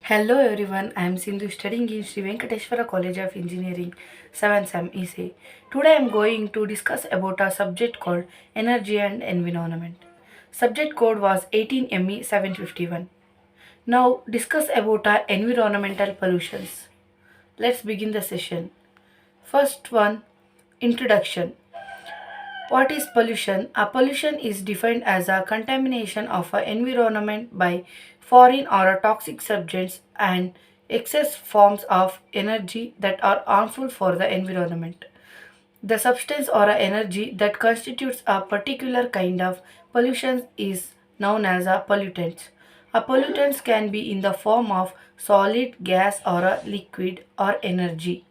Hello everyone, I am Sindhu studying in Sri Venkateshwara College of Engineering 7th SEM ECE. Today I am going to discuss about a subject called Energy and Environment. Subject code was 18ME 751. Now discuss about our environmental pollutions. Let's begin the session. First one, introduction. What is pollution? A pollution is defined as a contamination of an environment by foreign or toxic substances and excess forms of energy that are harmful for the environment. The substance or a energy that constitutes a particular kind of pollution is known as a pollutant. A pollutant can be in the form of solid, gas, or a liquid or energy.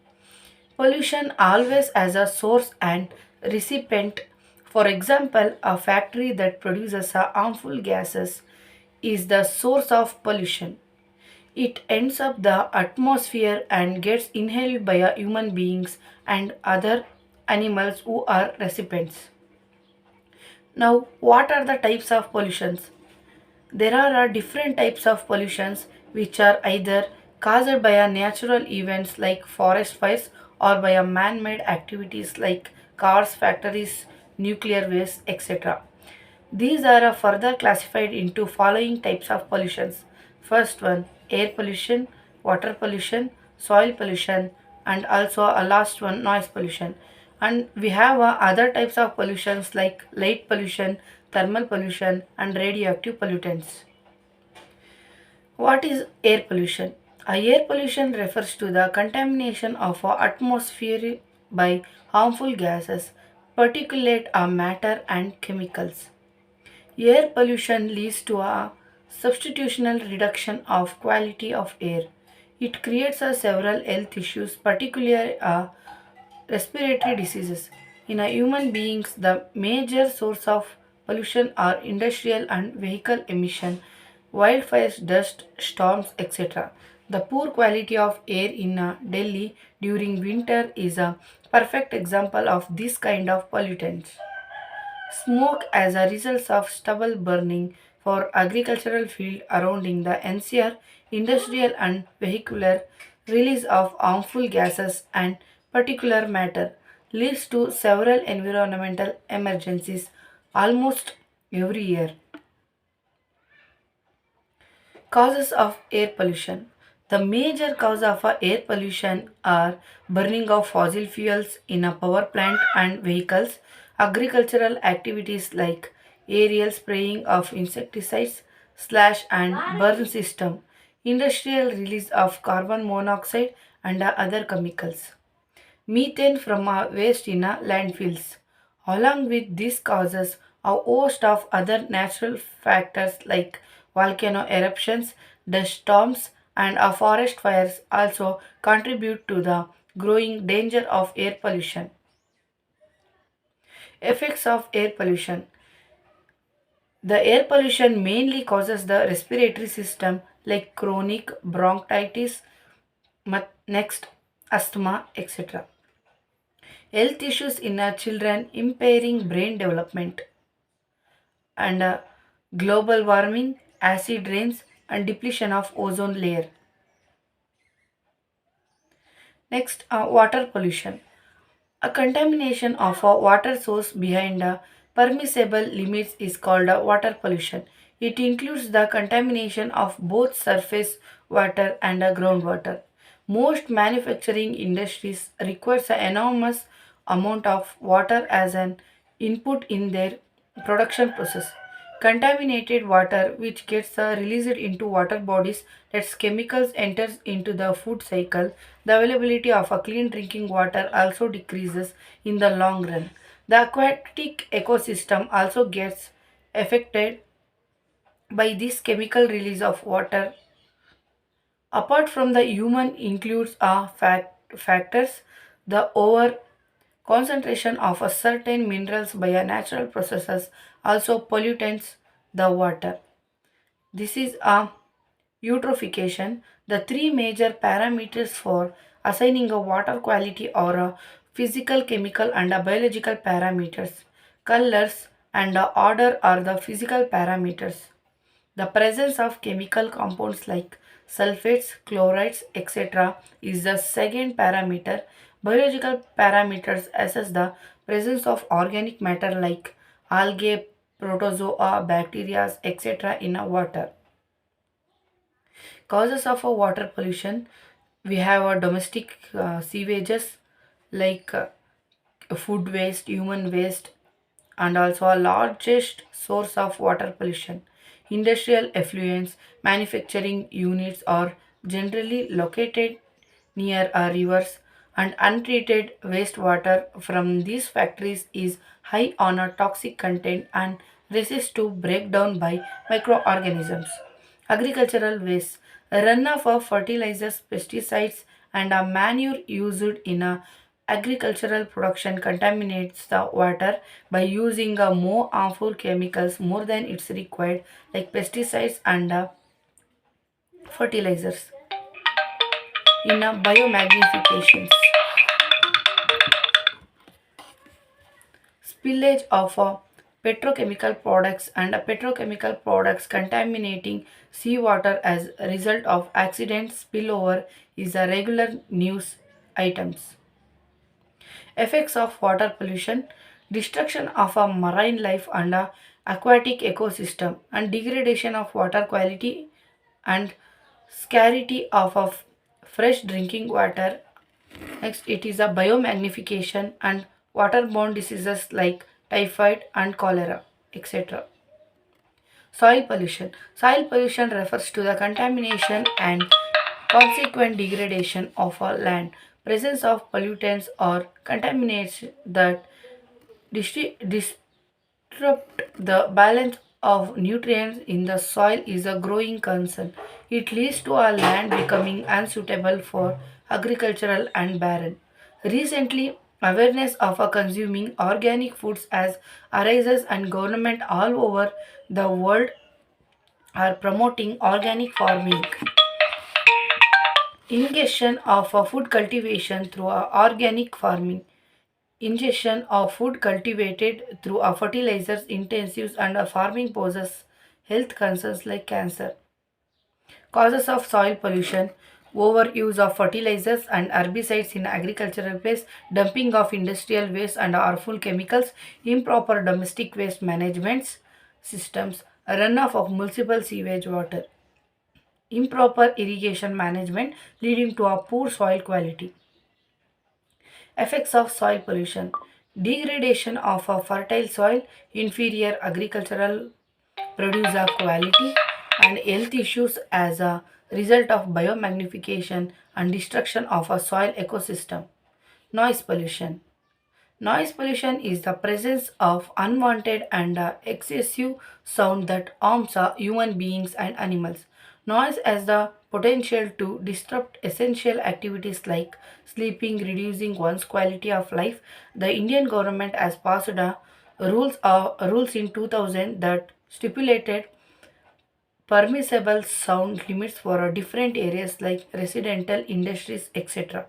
Pollution always has a source and recipient. For example, a factory that produces a harmful gases is the source of pollution. It ends up the atmosphere and gets inhaled by human beings and other animals who are recipients. Now, what are the types of pollutions? There are different types of pollutions which are either caused by a natural events like forest fires or by a man-made activities like cars, factories, nuclear waste, etc. These are further classified into following types of pollutions. First one, air pollution, water pollution, soil pollution, and also a last one, noise pollution. And we have other types of pollutions like light pollution, thermal pollution, and radioactive pollutants. What is air pollution? Air pollution refers to the contamination of our atmosphere by harmful gases, particulate matter, and chemicals. Air pollution leads to a substitutional reduction of quality of air. It creates several health issues, particularly respiratory diseases. In a human beings, the major source of pollution are industrial and vehicle emission, wildfires, dust, storms, etc. The poor quality of air in Delhi during winter is a perfect example of this kind of pollutants. Smoke as a result of stubble burning for agricultural field surrounding the NCR, industrial and vehicular release of harmful gases and particular matter leads to several environmental emergencies almost every year. Causes of air pollution. The major cause of air pollution are burning of fossil fuels in a power plant and vehicles, agricultural activities like aerial spraying of insecticides, slash and burn system, industrial release of carbon monoxide and other chemicals. Methane from waste in landfills. Along with these causes, a host of other natural factors like volcano eruptions, dust storms, and forest fires also contribute to the growing danger of air pollution. Effects of air pollution. The air pollution mainly causes the respiratory system like chronic bronchitis, next asthma, etc. Health issues in children impairing brain development and global warming, acid rains, and depletion of ozone layer. Next, water pollution. A contamination of a water source behind permissible limits is called water pollution. It includes the contamination of both surface water and groundwater. Most manufacturing industries requires an enormous amount of water as an input in their production process. Contaminated water which gets released into water bodies that chemicals enters into the food cycle. The availability of a clean drinking water also decreases in the long run. The aquatic ecosystem also gets affected by this chemical release of water. Apart from the human includes factors, the over concentration of a certain minerals by a natural processes also pollutes the water. This is a eutrophication. The three major parameters for assigning a water quality are a physical, chemical, and a biological parameters. Colors and order are the physical parameters. The presence of chemical compounds like sulfates, chlorides, etc. is the second parameter. Biological parameters assess the presence of organic matter like algae, protozoa, bacteria, etc. in a water. Causes of a water pollution, we have a domestic sewages like food waste, human waste, and also a largest source of water pollution. Industrial effluents, manufacturing units are generally located near rivers, and untreated wastewater from these factories is high on a toxic content and resist to break down by microorganisms. Agricultural waste, runoff of fertilizers, pesticides, and a manure used in a agricultural production contaminates the water by using more harmful chemicals more than it's required, like pesticides and fertilizers. In biomagnifications, spillage of petrochemical products and petrochemical products contaminating seawater as a result of accident spillover is a regular news items. Effects of water pollution, destruction of a marine life and a aquatic ecosystem, and degradation of water quality and scarcity of fresh drinking water. Next, it is a biomagnification and waterborne diseases like typhoid and cholera, etc. Soil pollution. Soil pollution refers to the contamination and consequent degradation of a land. Presence of pollutants or contaminants that disrupt the balance of nutrients in the soil is a growing concern. It leads to our land becoming unsuitable for agricultural and barren. Recently, awareness of consuming organic foods as arises and government all over the world are promoting organic farming. Ingestion of food cultivation through organic farming. Ingestion of food cultivated through a fertilizers intensives and a farming poses health concerns like cancer. Causes of soil pollution, overuse of fertilizers and herbicides in agricultural waste, dumping of industrial waste and harmful chemicals, improper domestic waste management systems, runoff of municipal sewage water, improper irrigation management leading to a poor soil quality. Effects of soil pollution, degradation of a fertile soil, inferior agricultural producer quality, and health issues as a result of biomagnification and destruction of a soil ecosystem. Noise pollution. Noise pollution is the presence of unwanted and excessive sound that harms human beings and animals. Noise has the potential to disrupt essential activities like sleeping, reducing one's quality of life. The Indian government has passed rules in 2000 that stipulated permissible sound limits for different areas like residential industries, etc.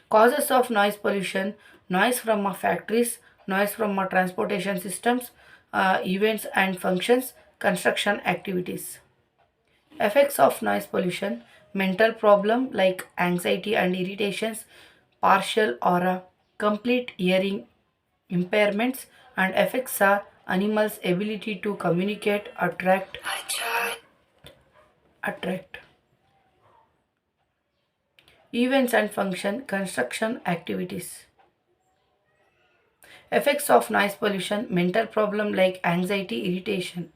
Causes of noise pollution, noise from factories, noise from transportation systems, events and functions, construction activities. Effects of noise pollution, mental problem like anxiety and irritations, partial or complete hearing impairments, and affects animals' ability to communicate, attract. Events and function, construction activities. Effects of noise pollution, mental problem like anxiety, irritation.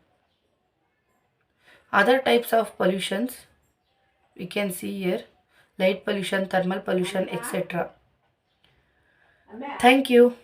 Other types of pollutions we can see here, light pollution, thermal pollution, etc. Thank you.